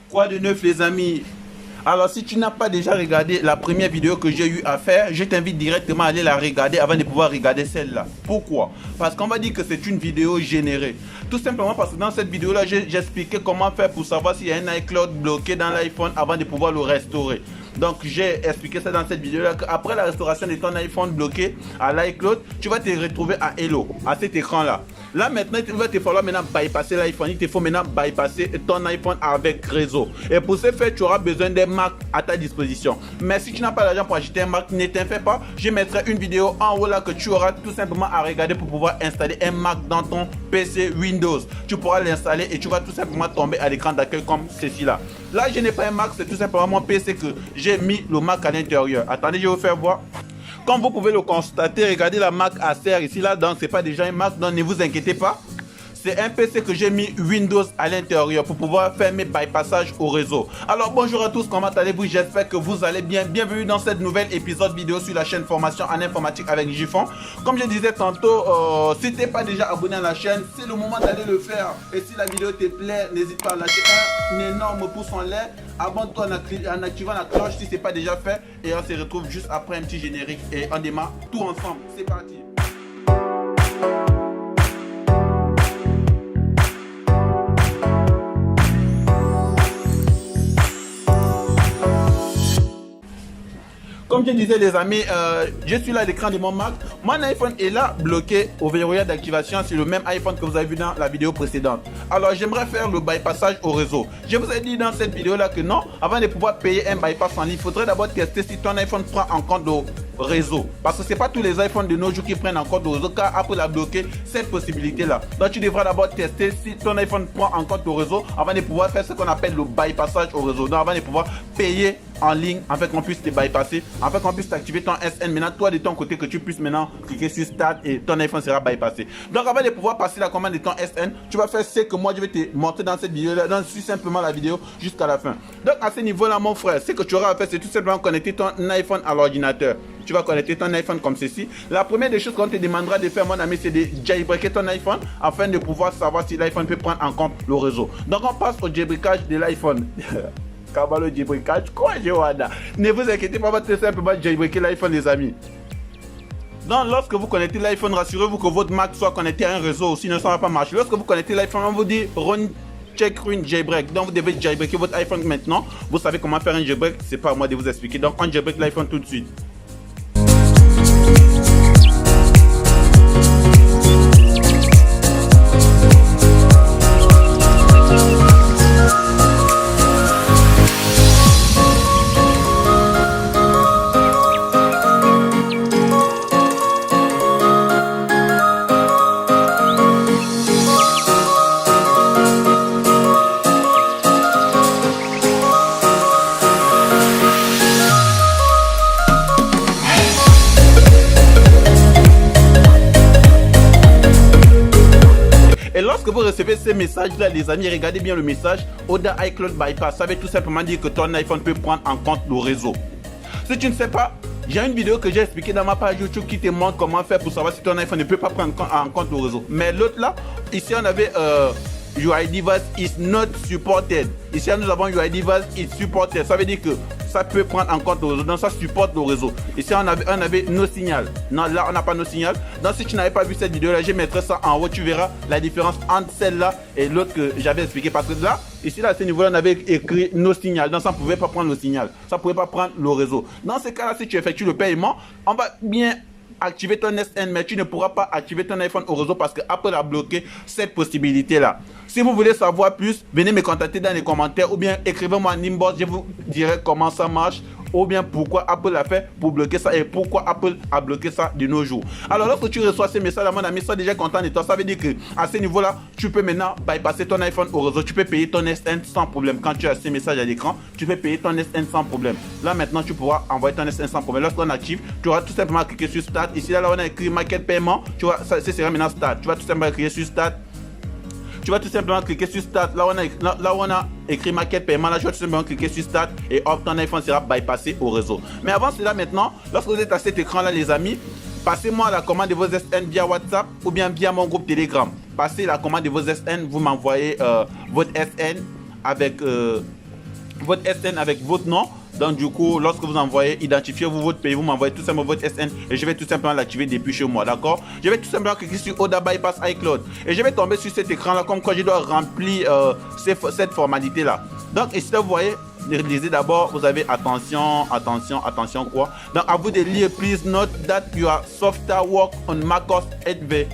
Quoi de neuf les amis? Alors si tu n'as pas déjà regardé la première vidéo que j'ai eu à faire, je t'invite directement à aller la regarder avant de pouvoir regarder celle-là. Pourquoi? Parce qu'on va dire que c'est une vidéo générée. Tout simplement parce que dans cette vidéo-là, j'ai expliqué comment faire pour savoir s'il y a un iCloud bloqué dans l'iPhone avant de pouvoir le restaurer. Donc j'ai expliqué ça dans cette vidéo-là qu'après la restauration de ton iPhone bloqué à l'iCloud, tu vas te retrouver à Hello, à cet écran-là. Là maintenant, il va te falloir maintenant bypasser l'iPhone. Il te faut maintenant bypasser ton iPhone avec réseau. Et pour ce faire, tu auras besoin d'un Mac à ta disposition. Mais si tu n'as pas l'argent pour acheter un Mac, ne t'en fais pas. Je mettrai une vidéo en haut là que tu auras tout simplement à regarder pour pouvoir installer un Mac dans ton PC Windows. Tu pourras l'installer et tu vas tout simplement tomber à l'écran d'accueil comme ceci là. Là, je n'ai pas un Mac, c'est tout simplement mon PC que j'ai mis le Mac à l'intérieur. Attendez, je vais vous faire voir. Comme vous pouvez le constater, regardez la Mac Acer ici là, donc c'est pas déjà un Mac, donc ne vous inquiétez pas. C'est un PC que j'ai mis Windows à l'intérieur pour pouvoir faire mes bypassages au réseau. Alors bonjour à tous, comment allez-vous? J'espère que vous allez bien. Bienvenue dans cette nouvelle épisode vidéo sur la chaîne Formation en informatique avec Jiffon. Comme je disais tantôt, si tu n'es pas déjà abonné à la chaîne, c'est le moment d'aller le faire. Et si la vidéo te plaît, n'hésite pas à lâcher un énorme pouce en l'air. Abonne-toi en activant la cloche si ce n'est pas déjà fait. Et on se retrouve juste après un petit générique et on démarre tout ensemble. C'est parti. Comme je disais les amis, je suis là à l'écran de mon Mac. Mon iPhone est là bloqué au verrouillage d'activation sur le même iPhone que vous avez vu dans la vidéo précédente. Alors j'aimerais faire le bypassage au réseau. Je vous ai dit dans cette vidéo là que non, avant de pouvoir payer un bypass en ligne, il faudrait d'abord tester si ton iPhone prend en compte le réseau. Parce que ce n'est pas tous les iPhones de nos jours qui prennent en compte le réseau, car Apple a bloqué cette possibilité là. Donc tu devras d'abord tester si ton iPhone prend en compte le réseau avant de pouvoir faire ce qu'on appelle le bypassage au réseau. Donc avant de pouvoir payer en ligne, en fait qu'on puisse te bypasser, en fait qu'on puisse t'activer ton SN. Maintenant toi de ton côté que tu puisses maintenant cliquer sur Start et ton iPhone sera bypassé. Donc avant de pouvoir passer la commande de ton SN, tu vas faire ce que moi je vais te montrer dans cette vidéo là. Donc suis simplement la vidéo jusqu'à la fin. Donc à ce niveau là mon frère, ce que tu auras à faire c'est tout simplement connecter ton iPhone à l'ordinateur. Tu vas connecter ton iPhone comme ceci. La première des choses qu'on te demandera de faire mon ami, c'est de jailbreaker ton iPhone afin de pouvoir savoir si l'iPhone peut prendre en compte le réseau. Donc on passe au jailbreakage de l'iPhone. Le jailbreakage, quoi Johanna? Ne vous inquiétez pas, on va tout simplement jailbreaker l'iPhone les amis. Donc lorsque vous connectez l'iPhone, rassurez-vous que votre Mac soit connecté à un réseau, sinon ça ne va pas marcher. Lorsque vous connectez l'iPhone, on vous dit run check run jailbreak. Donc vous devez jailbreaker votre iPhone maintenant. Vous savez comment faire un jailbreak, c'est pas à moi de vous expliquer. Donc on jailbreak l'iPhone tout de suite. Et lorsque vous recevez ces messages-là, les amis, regardez bien le message. Oda iCloud Bypass, ça veut tout simplement dire que ton iPhone peut prendre en compte le réseau. Si tu ne sais pas, j'ai une vidéo que j'ai expliquée dans ma page YouTube qui te montre comment faire pour savoir si ton iPhone ne peut pas prendre en compte le réseau. Mais l'autre là, ici on avait UI device is not supported. Ici nous avons UI device is supported. Ça veut dire que ça peut prendre en compte le réseau. Donc ça supporte le réseau. Ici on avait no signal. Non, là on n'a pas no signal. Donc si tu n'avais pas vu cette vidéo là, je mettrai ça en haut. Tu verras la différence entre celle-là et l'autre que j'avais expliqué. Parce que là, ici là, à ce niveau-là, on avait écrit no signal. Donc ça ne pouvait pas prendre le signal. Ça ne pouvait pas prendre le réseau. Dans ce cas-là, si tu effectues le paiement, on va bien activer ton SN, mais tu ne pourras pas activer ton iPhone au réseau parce que Apple a bloqué cette possibilité-là. Si vous voulez savoir plus, venez me contacter dans les commentaires ou bien écrivez-moi en inbox, je vous dirai comment ça marche ou bien pourquoi Apple a fait pour bloquer ça et pourquoi Apple a bloqué ça de nos jours. Alors lorsque tu reçois ces messages, mon ami, sois déjà content de toi. Ça veut dire que à ce niveau-là, tu peux maintenant bypasser ton iPhone au réseau. Tu peux payer ton SN sans problème. Quand tu as ces messages à l'écran, tu peux payer ton SN sans problème. Là maintenant, tu pourras envoyer ton SN sans problème. Lorsqu'on active, tu auras tout simplement cliqué sur Start. Ici là, on a écrit Market Paiement. Tu vois, ça sera maintenant Start. Tu vas tout simplement cliquer sur Start. Tu vas tout simplement cliquer sur Start. Là où on a écrit Market Paiement, là, tu vas tout simplement cliquer sur Start et hop, ton iPhone sera bypassé au réseau. Mais avant cela, maintenant, lorsque vous êtes à cet écran-là, les amis, passez-moi la commande de vos SN via WhatsApp ou bien via mon groupe Telegram. Passez la commande de vos SN, vous m'envoyez votre SN avec votre SN avec votre nom. Donc du coup, lorsque vous envoyez, identifiez-vous votre pays, vous m'envoyez tout simplement votre SN et je vais tout simplement l'activer depuis chez moi, d'accord? Je vais tout simplement cliquer sur Oda Bypass iCloud et je vais tomber sur cet écran-là comme quoi je dois remplir cette formalité-là. Donc ici, là, vous voyez, lisez d'abord, vous avez attention quoi. Donc à vous de lire, please note that your software work on macOS HV.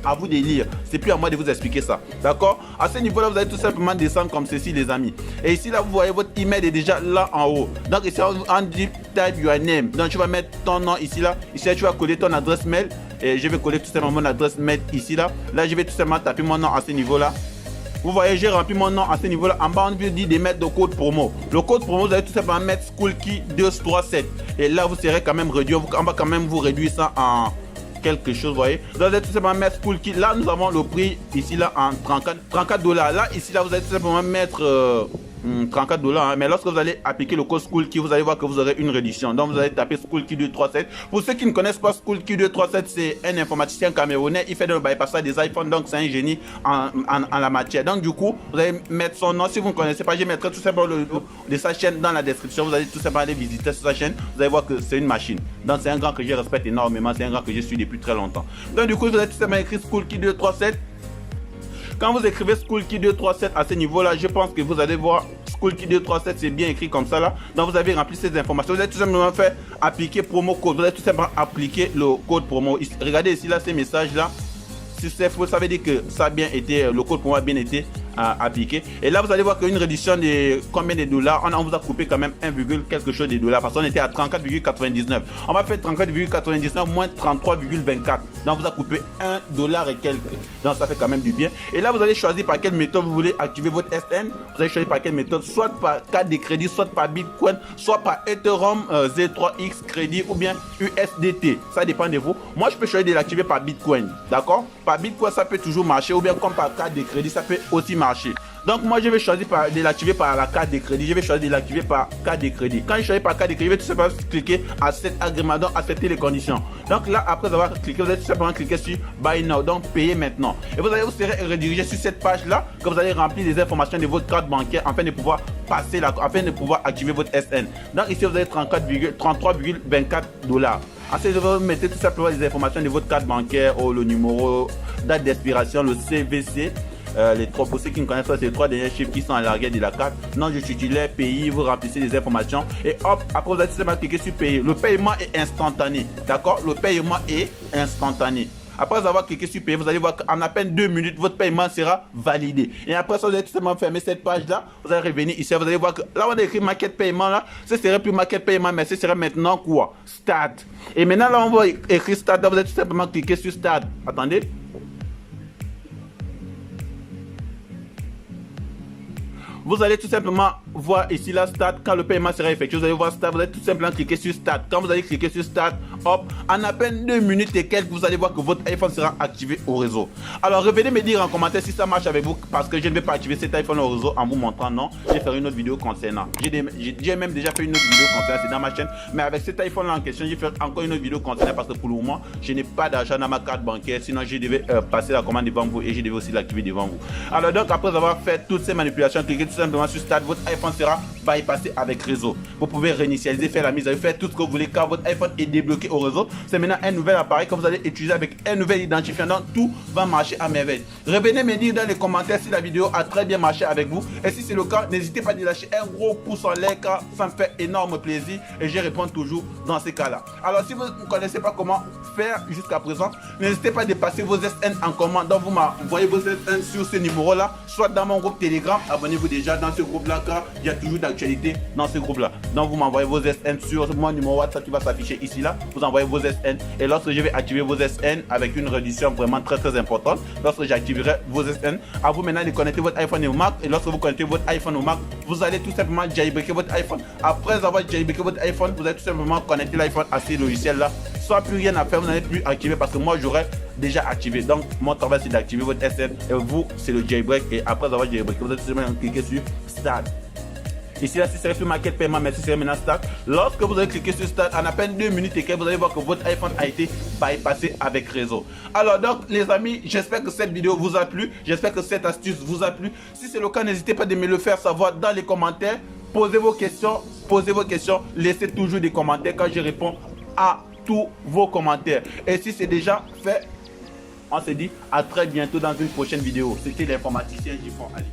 À vous de lire, c'est plus à moi de vous expliquer ça, d'accord? À ce niveau là, vous allez tout simplement descendre comme ceci les amis. Et ici là, vous voyez votre email est déjà là en haut. Donc ici on dit type your name. Donc tu vas mettre ton nom ici là. Ici là, tu vas coller ton adresse mail. Et je vais coller tout simplement mon adresse mail ici là. Là je vais tout simplement taper mon nom à ce niveau là. Vous voyez, j'ai rempli mon nom à ce niveau-là. En bas, on vous dit de mettre le code promo. Le code promo, vous allez tout simplement mettre SchoolKey 237. Et là, vous serez quand même réduit. On va quand même vous réduire ça en quelque chose, vous voyez. Vous allez tout simplement mettre SchoolKey. Là, nous avons le prix ici, là, en 34 $. Là, ici, là, vous allez tout simplement mettre 34 $. Hein. Mais lorsque vous allez appliquer le code SchoolKey, vous allez voir que vous aurez une réduction. Donc, vous allez taper SchoolKey 237. Pour ceux qui ne connaissent pas SchoolKey 237, c'est un informaticien camerounais. Il fait de bypassage des iPhones. Donc, c'est un génie en la matière. Donc, du coup, vous allez mettre son nom. Si vous ne connaissez pas, je mettrai tout simplement le de sa chaîne dans la description. Vous allez tout simplement aller visiter sur sa chaîne. Vous allez voir que c'est une machine. Donc, c'est un gars que je respecte énormément. C'est un gars que je suis depuis très longtemps. Donc, du coup, vous allez tout simplement écrire SchoolKey 237. Quand vous écrivez SchoolKey 237 à ce niveau-là, je pense que vous allez voir SchoolKey 237, c'est bien écrit comme ça là. Donc vous avez rempli ces informations. Vous allez tout simplement faire appliquer promo code. Vous allez tout simplement appliquer le code promo. Regardez ici là, ces messages là. Si c'est faux, ça veut dire que ça a bien été, le code promo a bien été appliqué. Et là, vous allez voir qu'une réduction de combien de dollars, on vous a coupé quand même 1, quelque chose de dollars parce qu'on était à 34,99. On va faire 34,99 moins 33,24. Donc, vous a coupé 1 $ et quelques. Donc, ça fait quand même du bien. Et là, vous allez choisir par quelle méthode vous voulez activer votre SN. Vous allez choisir par quelle méthode, soit par carte de crédit, soit par Bitcoin, soit par Ethereum Z3X crédit ou bien USDT. Ça dépend de vous. Moi, je peux choisir de l'activer par Bitcoin. D'accord? Par Bitcoin, ça peut toujours marcher ou bien comme par carte de crédit, ça peut aussi marcher. Donc moi je vais choisir de l'activer par la carte de crédit. Je vais choisir de l'activer par carte de crédit. Quand je choisis par carte de crédit, je vais tout simplement cliquer à cet agrément, donc accepter les conditions. Donc là, après avoir cliqué, vous allez tout simplement cliquer sur Buy Now, donc payer maintenant. Et vous serez redirigé sur cette page là que vous allez remplir les informations de votre carte bancaire afin de pouvoir afin de pouvoir activer votre SN. Donc ici vous avez 33,24 $. Ensuite, vous mettez tout simplement les informations de votre carte bancaire, le numéro, date d'expiration, le CVC. Pour ceux qui ne connaissent pas, c'est les 3 derniers chiffres qui sont à l'arrière de la carte. Non, je suis titulaire, pays, vous remplissez les informations et hop, après vous allez tout simplement cliquer sur payer. Le paiement est instantané, d'accord? Le paiement est instantané. Après avoir cliqué sur payer, vous allez voir qu'en à peine 2 minutes, votre paiement sera validé. Et après ça, vous allez tout simplement fermer cette page-là. Vous allez revenir ici, vous allez voir que là, on a écrit Market Paiement là. Ce serait plus Market Paiement, mais ce serait maintenant quoi? Start. Et maintenant, là, on va écrire Start. Là, vous allez tout simplement cliquer sur Start. Attendez. Vous allez tout simplement voir ici la Start. Quand le paiement sera effectué, vous allez voir Start. Vous allez tout simplement cliquer sur Start. Quand vous allez cliquer sur Start, hop, en à peine 2 minutes et quelques, vous allez voir que votre iPhone sera activé au réseau. Alors revenez me dire en commentaire si ça marche avec vous, parce que je ne vais pas activer cet iPhone au réseau en vous montrant. Non, je vais faire une autre vidéo concernant. J'ai même déjà fait une autre vidéo concernant, c'est dans ma chaîne. Mais avec cet iPhone là en question, je vais faire encore une autre vidéo concernant parce que pour le moment, je n'ai pas d'argent dans ma carte bancaire. Sinon, je devais passer la commande devant vous et je devais aussi l'activer devant vous. Alors donc, après avoir fait toutes ces manipulations, cliquez tout simplement sur Start. Votre iPhone sera bypassé avec réseau. Vous pouvez réinitialiser, faire la mise à jour, faire tout ce que vous voulez car votre iPhone est débloqué au réseau. C'est maintenant un nouvel appareil que vous allez utiliser avec un nouvel identifiant. Donc tout va marcher à merveille. Revenez me dire dans les commentaires si la vidéo a très bien marché avec vous. Et si c'est le cas, n'hésitez pas à lâcher un gros pouce en l'air car ça me fait énorme plaisir et je réponds toujours dans ces cas-là. Alors si vous ne connaissez pas comment faire jusqu'à présent, n'hésitez pas à dépasser vos SN en commande. Donc vous m'envoyez vos SN sur ce numéro-là, soit dans mon groupe Telegram. Abonnez-vous déjà dans ce groupe-là car il y a toujours d'actualité dans ce groupe-là. Donc vous m'envoyez vos SN sur mon numéro WhatsApp qui va s'afficher ici là. Vous envoyez vos SN et lorsque je vais activer vos SN avec une réduction vraiment très importante, lorsque j'activerai vos SN, à vous maintenant de connecter votre iPhone au Mac. Et lorsque vous connectez votre iPhone au Mac, vous allez tout simplement jailbreaker votre iPhone. Après avoir jailbreaké votre iPhone, vous allez tout simplement connecter l'iPhone à ces logiciels là. Soit plus rien à faire, vous n'allez plus activer parce que moi j'aurais déjà activé. Donc mon travail c'est d'activer votre SN et vous c'est le jailbreak. Et après avoir jailbreaké, vous allez tout simplement cliquer sur Start. Ici, là, si c'est sur Market Paiement, mais si c'est maintenant Start. Lorsque vous allez cliquer sur Start, en à peine 2 minutes et quelques, vous allez voir que votre iPhone a été bypassé avec réseau. Alors donc, les amis, j'espère que cette vidéo vous a plu. J'espère que cette astuce vous a plu. Si c'est le cas, n'hésitez pas à me le faire savoir dans les commentaires. posez vos questions, laissez toujours des commentaires quand je réponds à tous vos commentaires. Et si c'est déjà fait, on se dit à très bientôt dans une prochaine vidéo. C'était l'informaticien Jifon Ali.